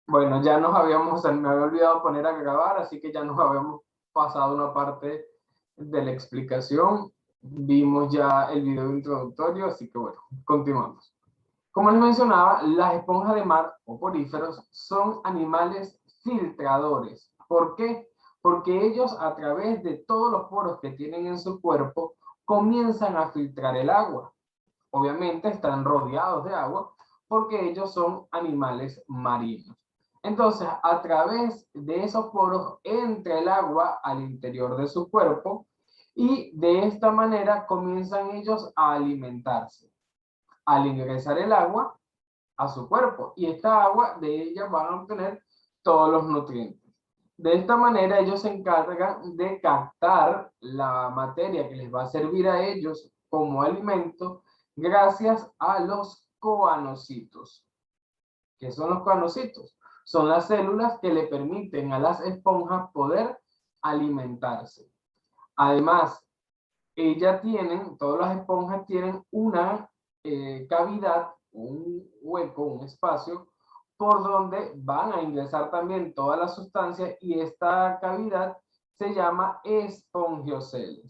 Bueno, ya nos habíamos, me había olvidado poner a grabar, así que ya nos habíamos pasado una parte de la explicación. Vimos ya el video introductorio, así que bueno, continuamos. Como les mencionaba, las esponjas de mar o poríferos son animales filtradores. ¿Por qué? Porque ellos a través de todos los poros que tienen en su cuerpo comienzan a filtrar el agua. Obviamente están rodeados de agua porque ellos son animales marinos. Entonces, a través de esos poros entra el agua al interior de su cuerpo y de esta manera comienzan ellos a alimentarse. Al ingresar el agua a su cuerpo y esta agua de ella van a obtener todos los nutrientes. De esta manera ellos se encargan de captar la materia que les va a servir a ellos como alimento gracias a los coanocitos. ¿Qué son los coanocitos? Son las células que le permiten a las esponjas poder alimentarse. Además, todas las esponjas tienen una cavidad, un hueco, un espacio, por donde van a ingresar también todas las sustancias y esta cavidad se llama espongiocele.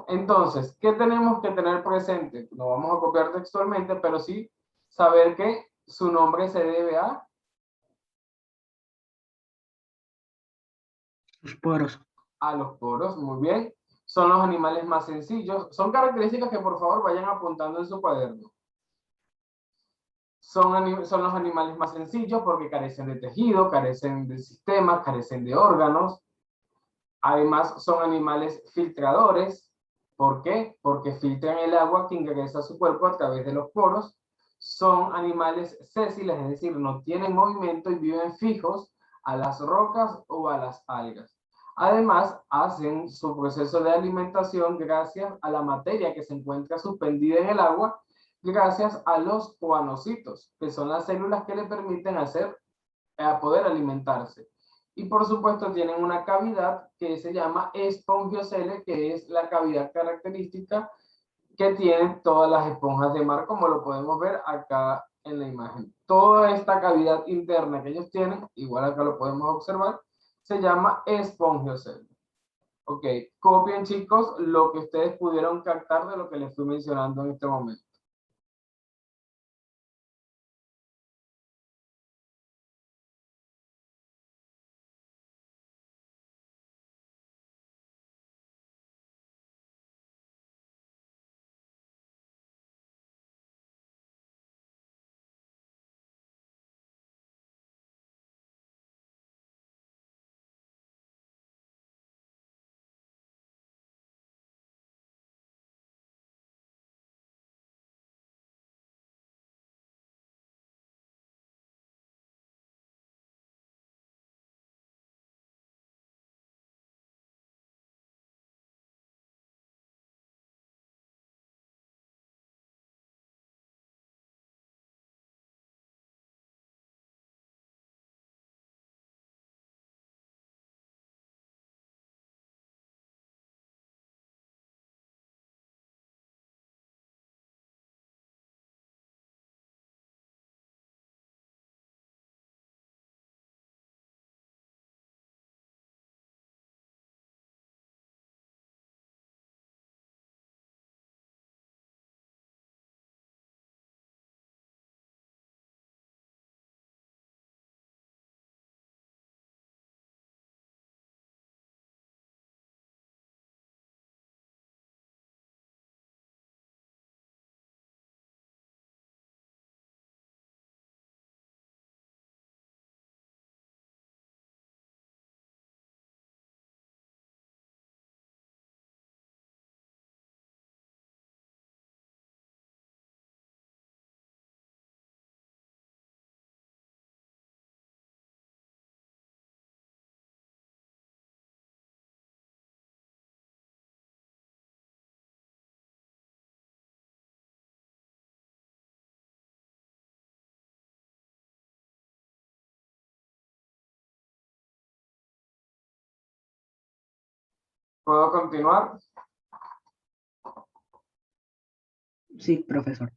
Entonces, ¿qué tenemos que tener presente? No vamos a copiar textualmente, pero sí saber que su nombre se debe Sus poros. a los poros, muy bien. Son los animales más sencillos. Son características que por favor vayan apuntando en su cuaderno. Son los animales más sencillos porque carecen de tejido, carecen de sistemas, carecen de órganos. Además, son animales filtradores. ¿Por qué? Porque filtran el agua que ingresa a su cuerpo a través de los poros. Son animales sésiles, es decir, no tienen movimiento y viven fijos a las rocas o a las algas. Además, hacen su proceso de alimentación gracias a la materia que se encuentra suspendida en el agua, gracias a los coanocitos, que son las células que le permiten poder alimentarse. Y por supuesto tienen una cavidad que se llama espongiocele, que es la cavidad característica que tienen todas las esponjas de mar, como lo podemos ver acá en la imagen. Toda esta cavidad interna que ellos tienen, igual acá lo podemos observar, se llama espongiocele. Ok, copien chicos lo que ustedes pudieron captar de lo que les fui mencionando en este momento. ¿Puedo continuar? Sí, profesor.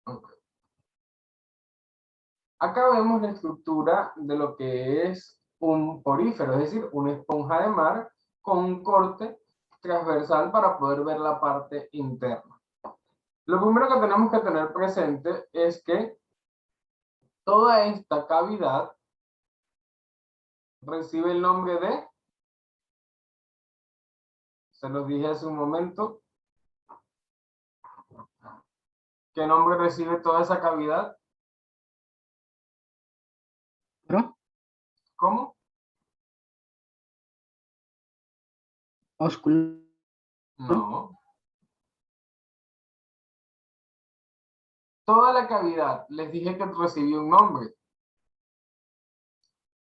Okay. Acá vemos la estructura de lo que es un porífero, es decir, una esponja de mar con un corte transversal para poder ver la parte interna. Lo primero que tenemos que tener presente es que toda esta cavidad recibe el nombre de, se los dije hace un momento, ¿qué nombre recibe toda esa cavidad? ¿Pro? ¿Cómo? Ósculo. No. Toda la cavidad, les dije que recibió un nombre.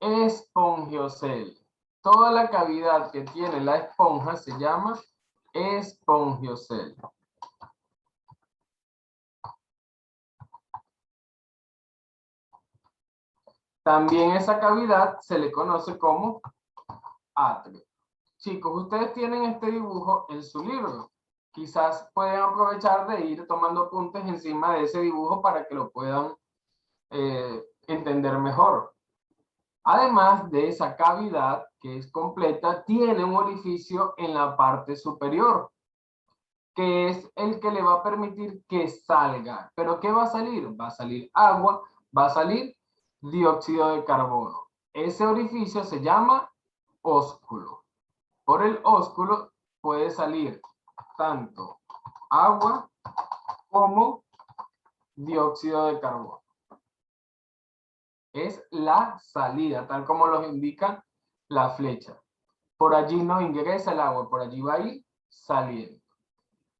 Espongiocele. Toda la cavidad que tiene la esponja se llama espongiocele. También esa cavidad se le conoce como atrio. Chicos, ustedes tienen este dibujo en su libro. Quizás pueden aprovechar de ir tomando apuntes encima de ese dibujo para que lo puedan entender mejor. Además de esa cavidad, que es completa, tiene un orificio en la parte superior, que es el que le va a permitir que salga. ¿Pero qué va a salir? Va a salir agua, va a salir dióxido de carbono. Ese orificio se llama ósculo. Por el ósculo puede salir tanto agua como dióxido de carbono. Es la salida, tal como los indica la flecha. Por allí no ingresa el agua, por allí va a ir saliendo.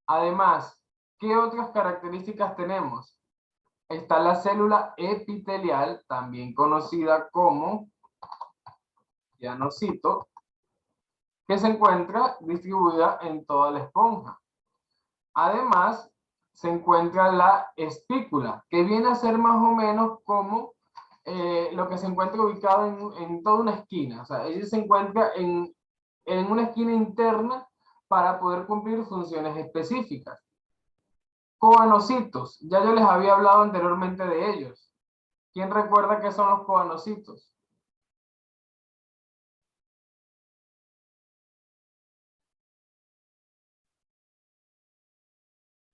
Además, ¿qué otras características tenemos? Está la célula epitelial, también conocida como llanocito, que se encuentra distribuida en toda la esponja. Además, se encuentra la espícula, que viene a ser más o menos como lo que se encuentra ubicado en toda una esquina. O sea, ella se encuentra en una esquina interna para poder cumplir funciones específicas. Coanocitos, ya yo les había hablado anteriormente de ellos. ¿Quién recuerda qué son los coanocitos?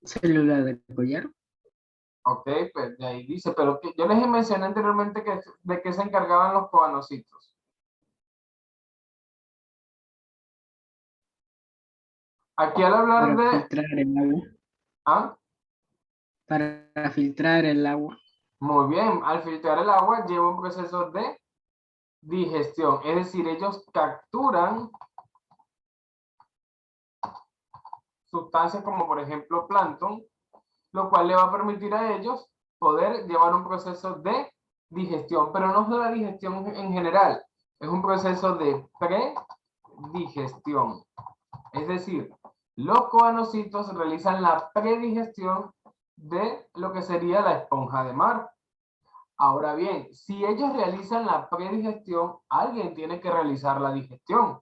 Célula de collar. Ok, pues de ahí dice, pero que, yo les mencioné anteriormente que, de qué se encargaban los coanocitos. Aquí al hablar Para de... filtrar el agua. ¿Ah? Para filtrar el agua. Muy bien, al filtrar el agua lleva un proceso de digestión, es decir, ellos capturan sustancias como por ejemplo plancton, lo cual le va a permitir a ellos poder llevar un proceso de digestión, pero no es la digestión en general, es un proceso de predigestión. Es decir, los coanocitos realizan la predigestión de lo que sería la esponja de mar. Ahora bien, si ellos realizan la predigestión, alguien tiene que realizar la digestión.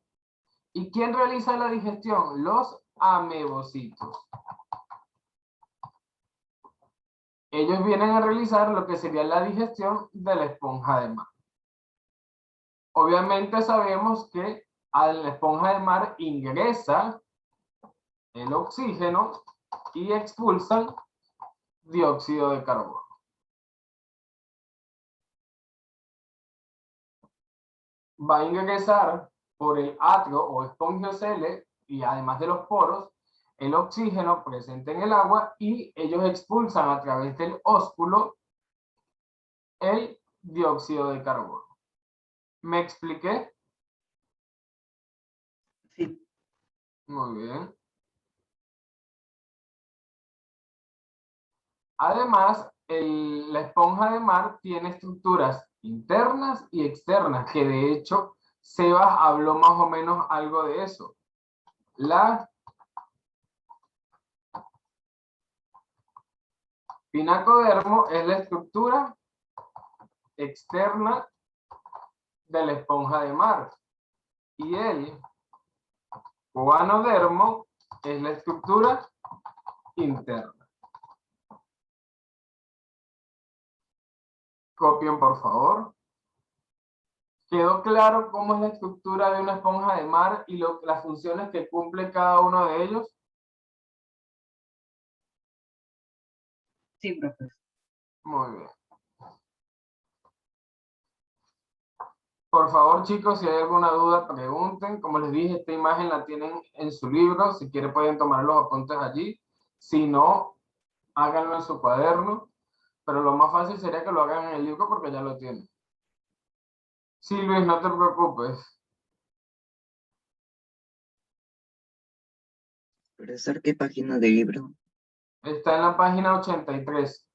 ¿Y quién realiza la digestión? Los amebocitos. Ellos vienen a realizar lo que sería la digestión de la esponja de mar. Obviamente sabemos que a la esponja de mar ingresa el oxígeno y expulsan dióxido de carbono. Va a ingresar por el atrio o espongiocele y además de los poros el oxígeno presente en el agua y ellos expulsan a través del ósculo el dióxido de carbono. ¿Me expliqué? Sí. Muy bien. Además, la esponja de mar tiene estructuras internas y externas, que de hecho Sebas habló más o menos algo de eso. La pinacodermo es la estructura externa de la esponja de mar y el coanodermo es la estructura interna. Copien, por favor. ¿Quedó claro cómo es la estructura de una esponja de mar y las funciones que cumple cada uno de ellos? Sí, profesor. Muy bien. Por favor, chicos, si hay alguna duda, pregunten. Como les dije, esta imagen la tienen en su libro. Si quieren pueden tomar los apuntes allí. Si no, háganlo en su cuaderno. Pero lo más fácil sería que lo hagan en el libro porque ya lo tienen. Sí, Luis, no te preocupes. Profesor, ¿qué página del libro? Está en la página 83.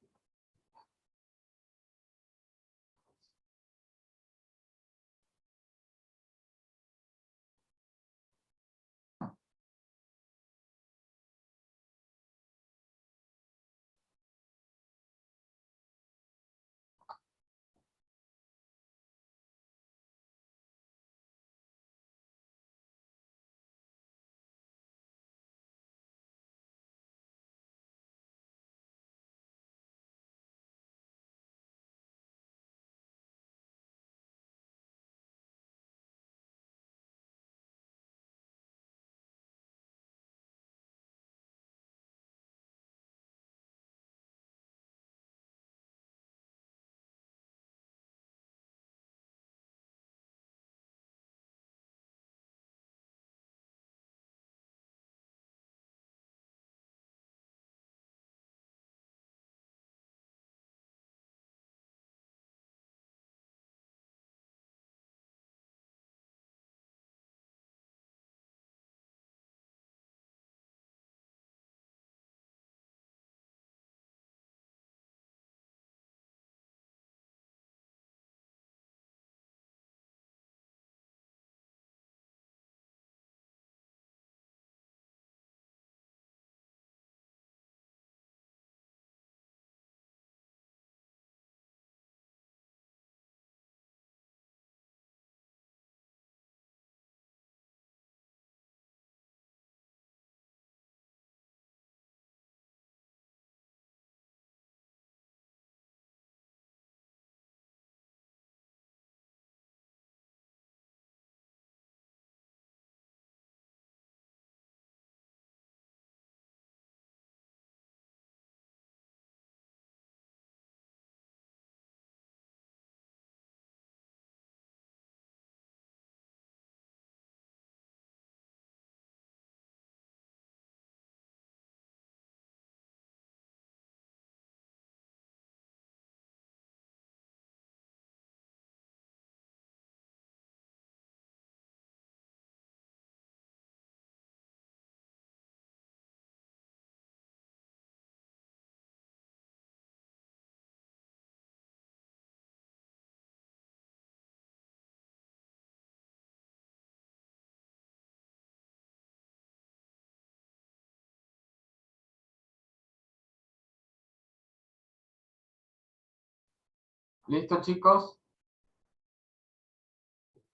¿Listo, chicos?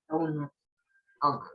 Aún no. Ok.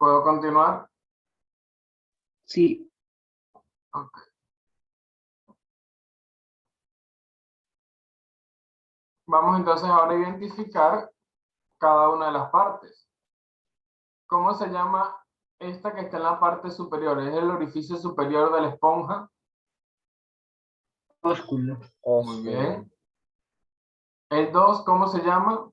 ¿Puedo continuar? Sí. Ok. Vamos entonces ahora a identificar cada una de las partes. ¿Cómo se llama esta que está en la parte superior? Es el orificio superior de la esponja. Ósculo. Muy bien. El 2, ¿cómo se llama?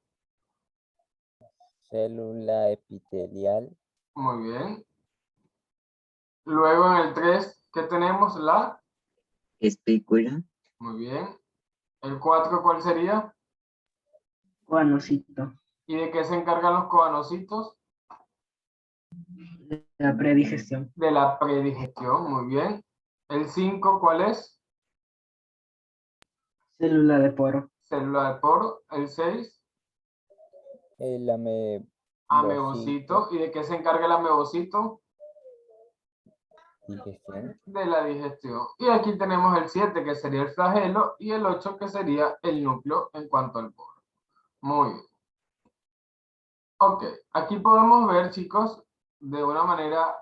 Célula epitelial. Muy bien. Luego en el 3, ¿qué tenemos? La. Espícula. Muy bien. El 4, ¿cuál sería? Coanocito. ¿Y de qué se encargan los coanocitos? La predigestión. De la predigestión, muy bien. El 5, ¿cuál es? Célula de poro. Célula de poro. El 6, El amebocito. amebocito. ¿Y de qué se encarga el amebocito? Digestión. De la digestión. Y aquí tenemos el 7, que sería el flagelo, y el 8, que sería el núcleo en cuanto al poro. Muy bien. Ok, aquí podemos ver, chicos, de una manera,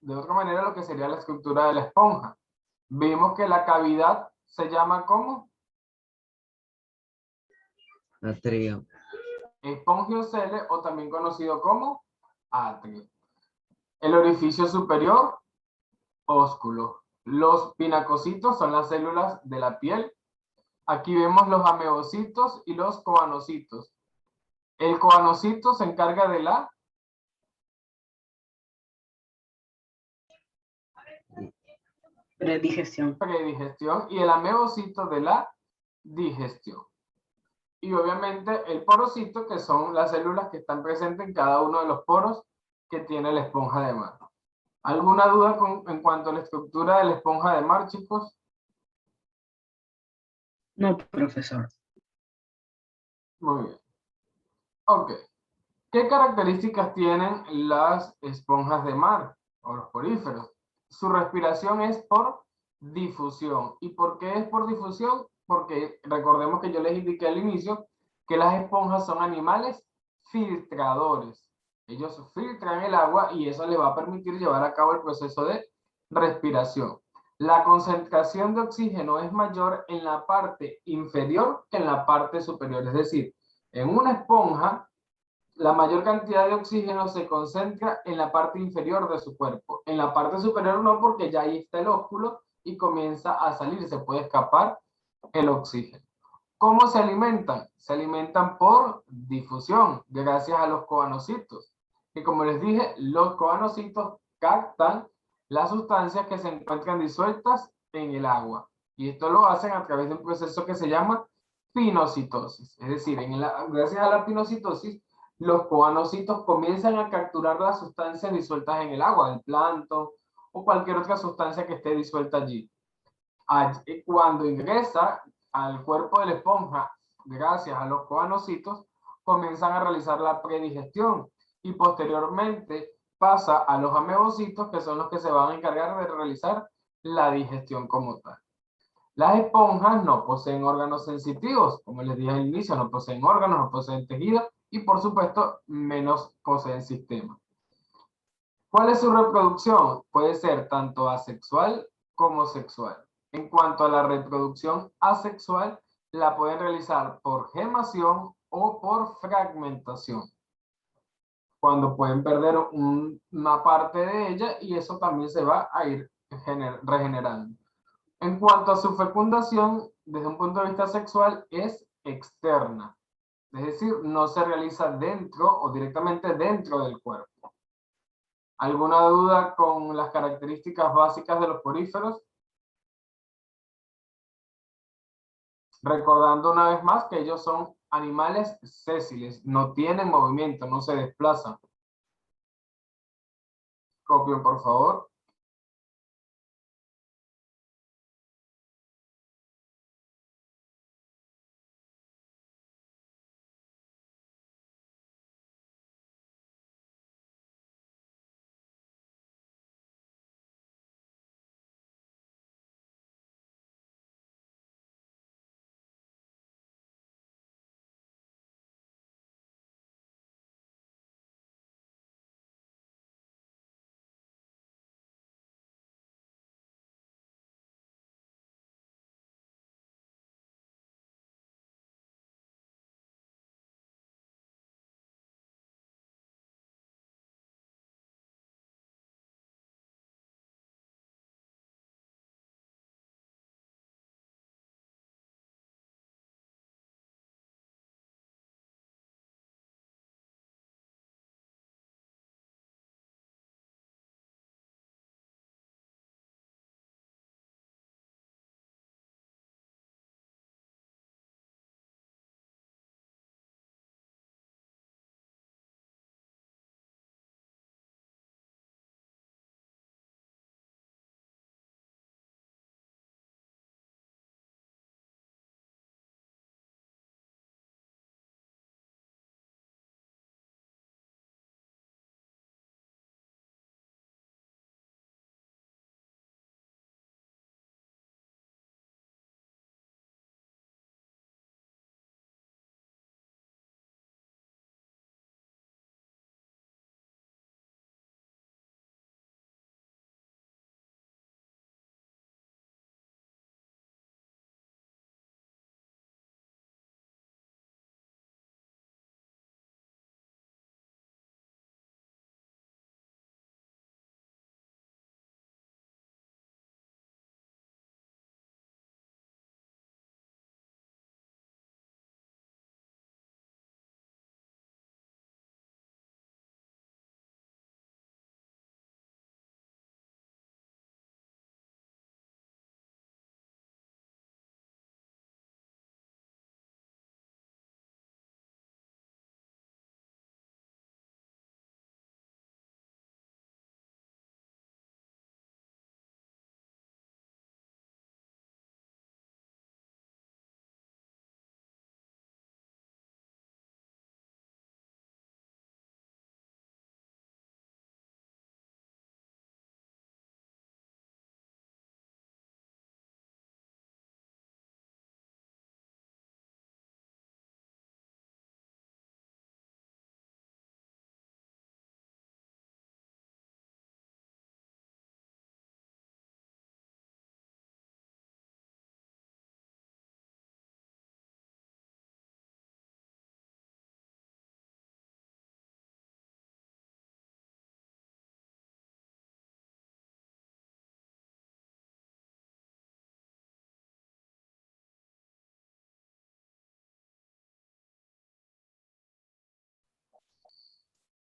de otra manera lo que sería la estructura de la esponja. Vimos que la cavidad se llama como Atrio. espongiocele o también conocido como atrio. El orificio superior, ósculo. Los pinacocitos son las células de la piel. Aquí vemos los amebocitos y los coanocitos. El coanocito se encarga de la Predigestión. predigestión y el amebocito de la digestión. Y obviamente el porocito, que son las células que están presentes en cada uno de los poros que tiene la esponja de mar. ¿Alguna duda en cuanto a la estructura de la esponja de mar, chicos? No, profesor. Muy bien. Ok. ¿Qué características tienen las esponjas de mar o los poríferos? Su respiración es por difusión. ¿Y por qué es por difusión? Porque recordemos que yo les indiqué al inicio que las esponjas son animales filtradores. Ellos filtran el agua y eso les va a permitir llevar a cabo el proceso de respiración. La concentración de oxígeno es mayor en la parte inferior que en la parte superior. Es decir, en una esponja la mayor cantidad de oxígeno se concentra en la parte inferior de su cuerpo. En la parte superior no, porque ya ahí está el ósculo y comienza a salir, se puede escapar el oxígeno. ¿Cómo se alimentan? Se alimentan por difusión, gracias a los coanocitos. Y como les dije, los coanocitos captan las sustancias que se encuentran disueltas en el agua. Y esto lo hacen a través de un proceso que se llama pinocitosis. Es decir, gracias a la pinocitosis, los coanocitos comienzan a capturar las sustancias disueltas en el agua, el plancton o cualquier otra sustancia que esté disuelta allí. Cuando ingresa al cuerpo de la esponja, gracias a los coanocitos, comienzan a realizar la predigestión y posteriormente pasa a los amebocitos, que son los que se van a encargar de realizar la digestión como tal. Las esponjas no poseen órganos sensitivos, como les dije al inicio, no poseen órganos, no poseen tejidos y por supuesto menos poseen sistemas. ¿Cuál es su reproducción? Puede ser tanto asexual como sexual. En cuanto a la reproducción asexual, la pueden realizar por gemación o por fragmentación, cuando pueden perder una parte de ella y eso también se va a ir regenerando. En cuanto a su fecundación, desde un punto de vista sexual, es externa. Es decir, no se realiza dentro o directamente dentro del cuerpo. ¿Alguna duda con las características básicas de los poríferos? Recordando una vez más que ellos son animales sésiles, no tienen movimiento, no se desplazan. Copien, por favor.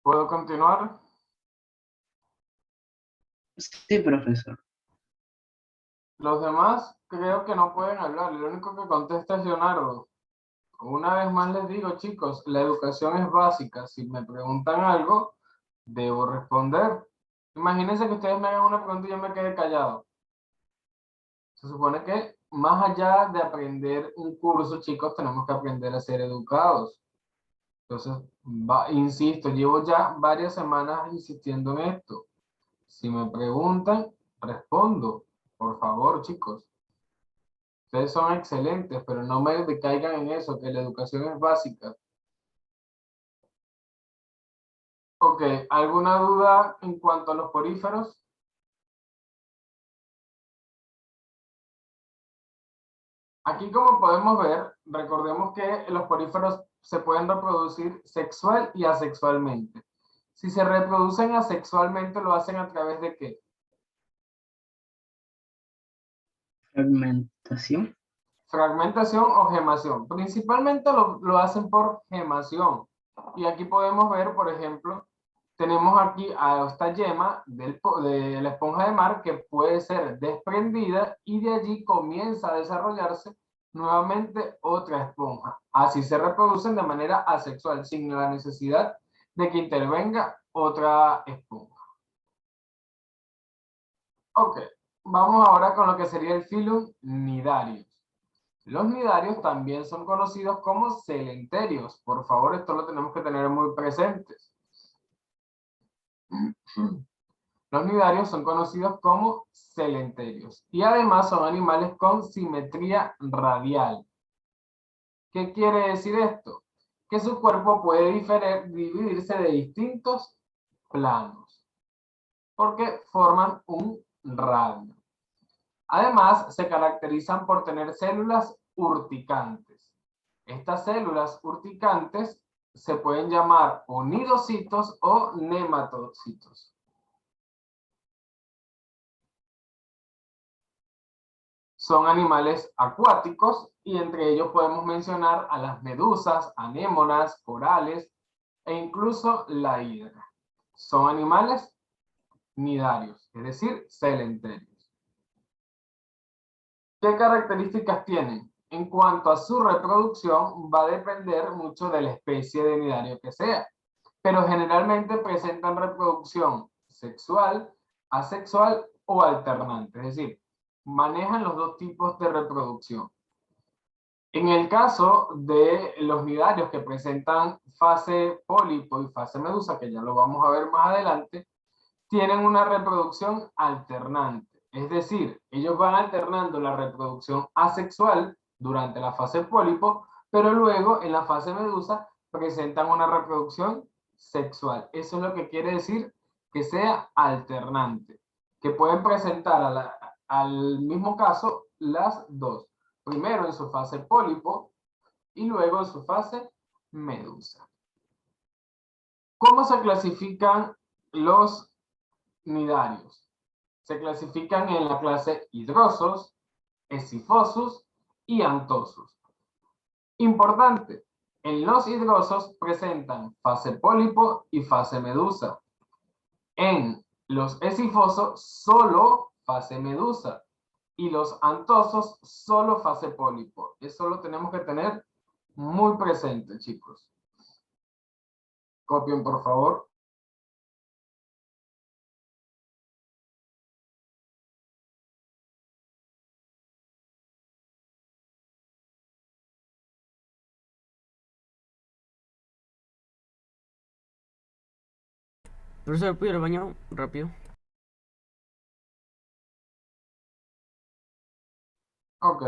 ¿Puedo continuar? Sí, profesor. Los demás creo que no pueden hablar. El único que contesta es Leonardo. Una vez más les digo, chicos, la educación es básica. Si me preguntan algo, debo responder. Imagínense que ustedes me hagan una pregunta y yo me quede callado. Se supone que más allá de aprender un curso, chicos, tenemos que aprender a ser educados. Entonces, insisto, llevo ya varias semanas insistiendo en esto. Si me preguntan, respondo. Por favor, chicos. Ustedes son excelentes, pero no me decaigan en eso, que la educación es básica. Ok, ¿alguna duda en cuanto a los poríferos? Aquí, como podemos ver, recordemos que los poríferos se pueden reproducir sexual y asexualmente. Si se reproducen asexualmente, ¿lo hacen a través de qué? Fragmentación. Fragmentación o gemación. Principalmente lo hacen por gemación. Y aquí podemos ver, por ejemplo, tenemos aquí a esta yema de la esponja de mar que puede ser desprendida y de allí comienza a desarrollarse nuevamente otra esponja. Así se reproducen de manera asexual, sin la necesidad de que intervenga otra esponja. Ok, vamos ahora con lo que sería el filum nidarius. Los nidarios también son conocidos como celenterios. Por favor, esto lo tenemos que tener muy presentes. Los nidarios son conocidos como celenterios y además son animales con simetría radial. ¿Qué quiere decir esto? Que su cuerpo puede dividirse de distintos planos porque forman un radio. Además, se caracterizan por tener células urticantes. Estas células urticantes se pueden llamar o nidocitos o nematocitos. Son animales acuáticos y entre ellos podemos mencionar a las medusas, anémonas, corales e incluso la hidra. Son animales nidarios, es decir, celenterios. ¿Qué características tienen? En cuanto a su reproducción, va a depender mucho de la especie de nidario que sea, pero generalmente presentan reproducción sexual, asexual o alternante, es decir, manejan los dos tipos de reproducción. En el caso de los nidarios que presentan fase pólipo y fase medusa, que ya lo vamos a ver más adelante, tienen una reproducción alternante. Es decir, ellos van alternando la reproducción asexual durante la fase pólipo, pero luego en la fase medusa presentan una reproducción sexual. Eso es lo que quiere decir que sea alternante, que pueden presentar al mismo caso las dos. Primero en su fase pólipo y luego en su fase medusa. ¿Cómo se clasifican los nidarios? Se clasifican en la clase hidrosos, escifosos y antosos. Importante, en los hidrosos presentan fase pólipo y fase medusa. En los escifosos solo fase medusa y los antosos solo fase pólipo. Eso lo tenemos que tener muy presente, chicos. Copien, por favor. Profesor, ¿puedo ir al baño? Rápido. Ok.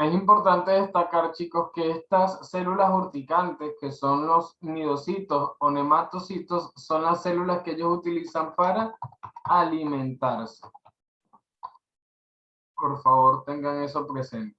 Es importante destacar, chicos, que estas células urticantes, que son los nidocitos o nematocitos, son las células que ellos utilizan para alimentarse. Por favor, tengan eso presente.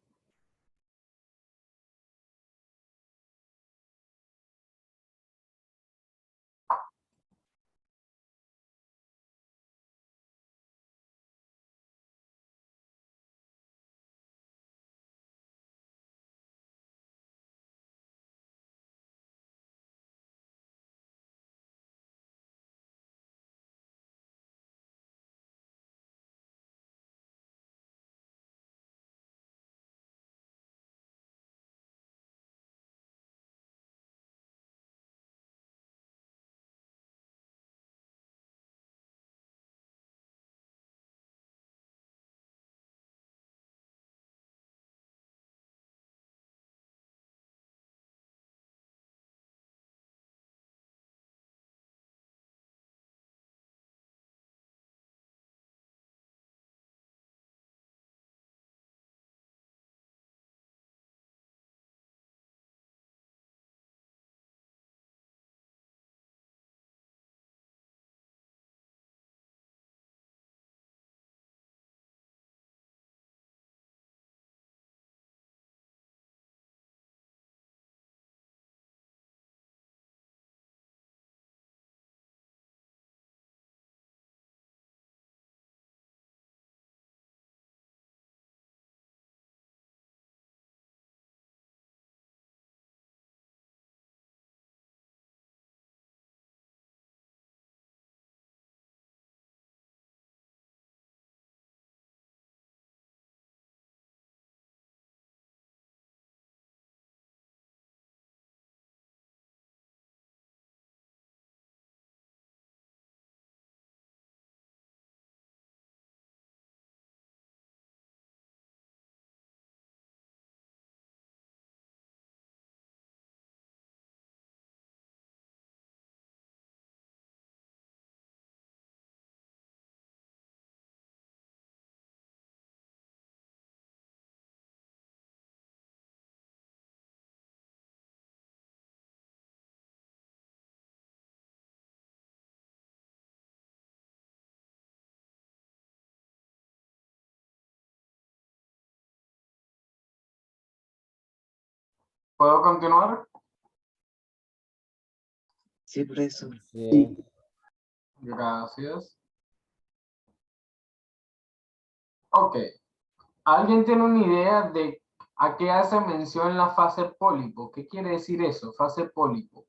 ¿Puedo continuar? Sí, profesor. Sí. Gracias. Ok. ¿Alguien tiene una idea de a qué hace mención la fase pólipo? ¿Qué quiere decir eso? Fase pólipo.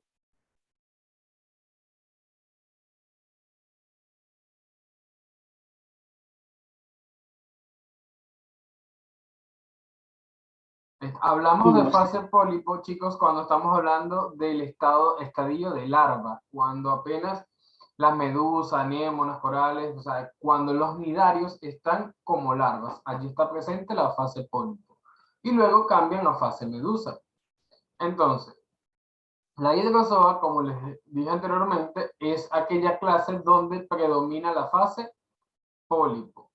Hablamos de fase pólipo, chicos, cuando estamos hablando del estadio de larva, cuando apenas las medusas, anémonas, corales, o sea, cuando los nidarios están como larvas, allí está presente la fase pólipo. Y luego cambian a fase medusa. Entonces, la hidrozoa, como les dije anteriormente, es aquella clase donde predomina la fase pólipo.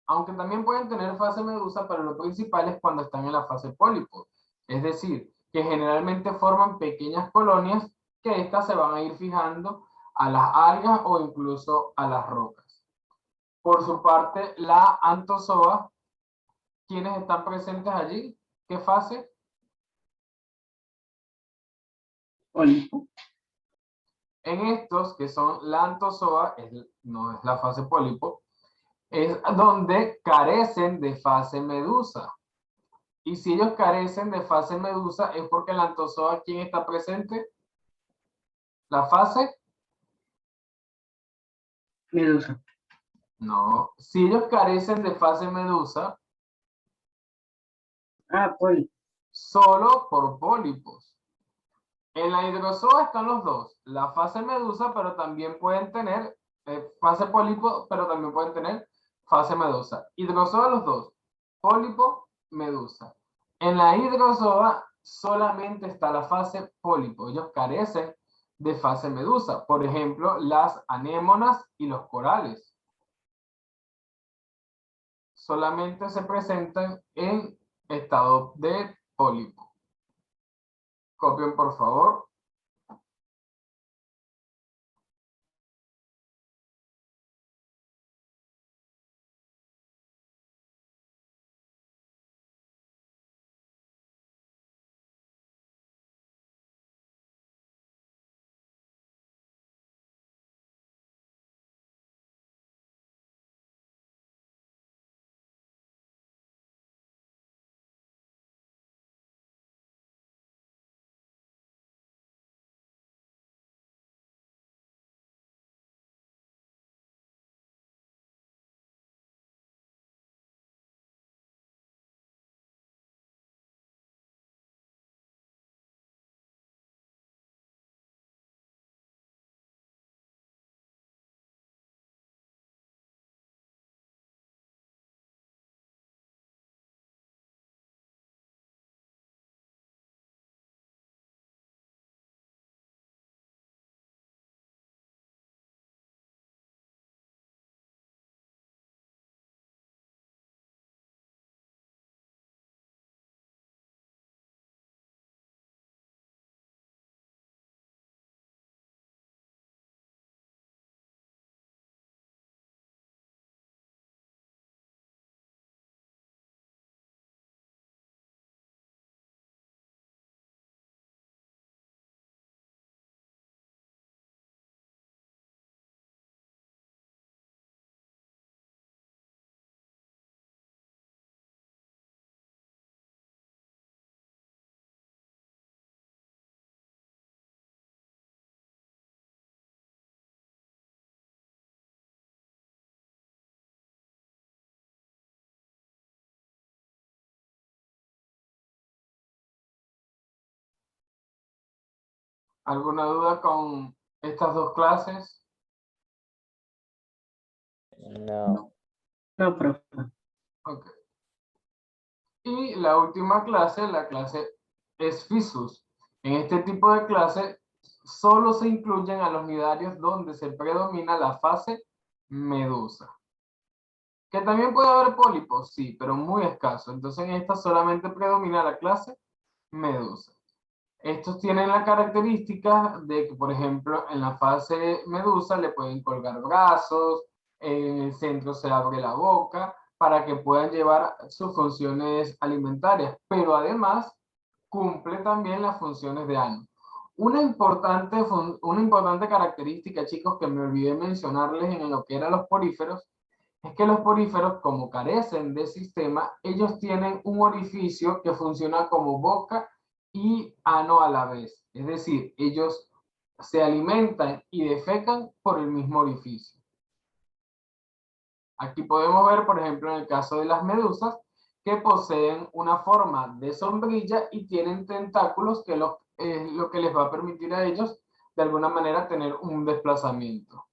Aunque también pueden tener fase medusa, pero lo principal es cuando están en la fase pólipo. Es decir, que generalmente forman pequeñas colonias que estas se van a ir fijando a las algas o incluso a las rocas. Por su parte, la antozoa, ¿quiénes están presentes allí? ¿Qué fase? Pólipo. En estos, que son la antozoa, no es la fase pólipo, es donde carecen de fase medusa. Y si ellos carecen de fase medusa, es porque la antozoa, ¿quién está presente? ¿La fase? Medusa. No. Si ellos carecen de fase medusa, Ah, pólipo. solo por pólipos. En la hidrozoa están los dos, la fase medusa, pero también pueden tener fase pólipo, pero también pueden tener fase medusa. Hidrozoa los dos, pólipo, medusa. En la hidrozoa solamente está la fase pólipo, ellos carecen de fase medusa, por ejemplo, las anémonas y los corales. Solamente se presentan en estado de pólipo. Copien, por favor. ¿Alguna duda con estas dos clases? No. No, profe. Ok. Y la última clase, la clase Sphisus. En este tipo de clase solo se incluyen a los nidarios donde se predomina la fase medusa. Que también puede haber pólipos, sí, pero muy escaso. Entonces en esta solamente predomina la clase medusa. Estos tienen la característica de que, por ejemplo, en la fase medusa le pueden colgar brazos, en el centro se abre la boca para que puedan llevar sus funciones alimentarias, pero además cumple también las funciones de ano. Una importante característica, chicos, que me olvidé mencionarles en lo que eran los poríferos, es que los poríferos, como carecen de sistema, ellos tienen un orificio que funciona como boca y ano a la vez. Es decir, ellos se alimentan y defecan por el mismo orificio. Aquí podemos ver, por ejemplo, en el caso de las medusas, que poseen una forma de sombrilla y tienen tentáculos que lo que les va a permitir a ellos, de alguna manera, tener un desplazamiento.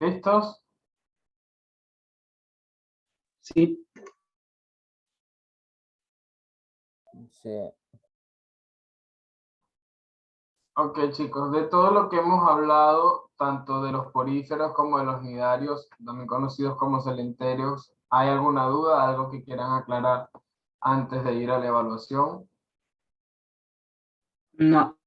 ¿Listos? Sí. Sí. Ok, chicos, de todo lo que hemos hablado, tanto de los poríferos como de los nidarios, también conocidos como celenterios, ¿hay alguna duda, algo que quieran aclarar antes de ir a la evaluación? No.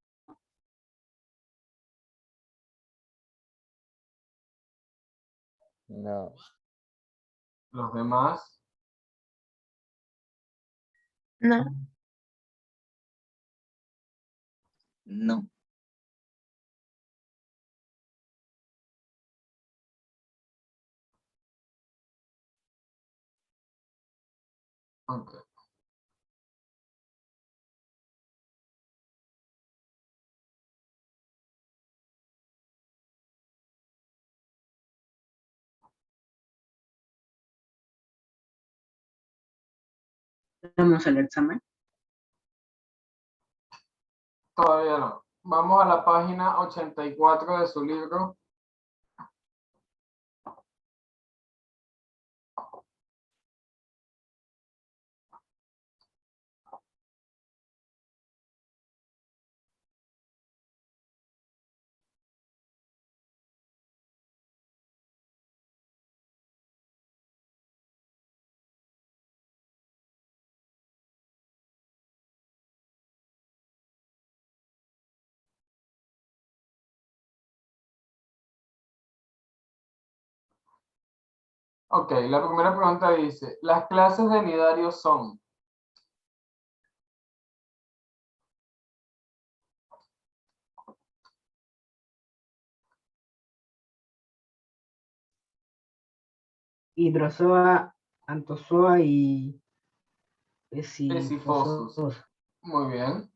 No. ¿Los demás? No. No. Ok. Vamos al examen. Todavía no. Vamos a la página 84 de su libro. Ok, la primera pregunta dice, las clases de nidarios son Hidrozoa, Anthozoa y Pesifosus. Pesifosos. Muy bien.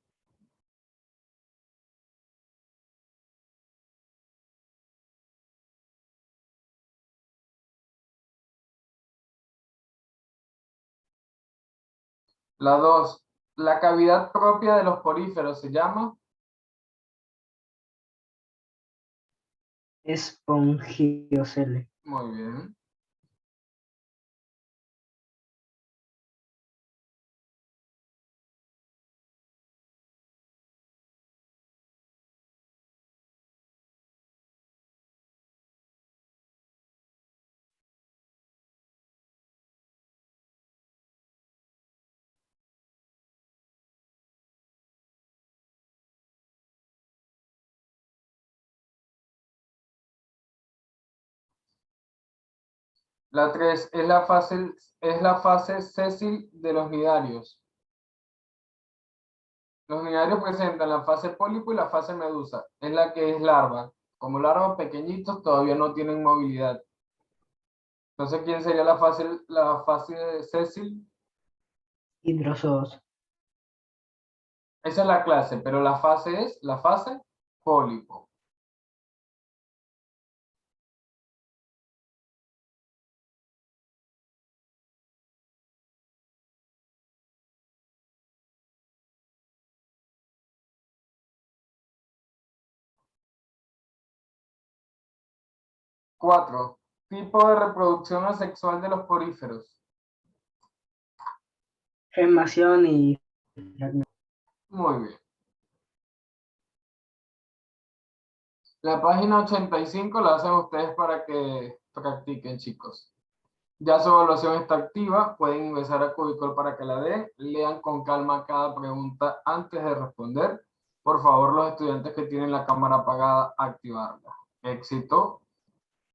La 2, la cavidad propia de los poríferos se llama Espongiocele. muy bien. La 3 es la fase sésil de los nidarios. Los nidarios presentan la fase pólipo y la fase medusa. Es la que es larva. Como larvas pequeñitos todavía no tienen movilidad. Entonces, ¿quién sería la fase sésil? Hidrozoos. Esa es la clase, pero la fase es la fase pólipo. Cuatro, tipo de reproducción asexual de los poríferos. Gemación y Muy bien. La página 85 la hacen ustedes para que practiquen, chicos. Ya su evaluación está activa, pueden ingresar a Cubicol para que la den, lean con calma cada pregunta antes de responder. Por favor, los estudiantes que tienen la cámara apagada, activarla. Éxito.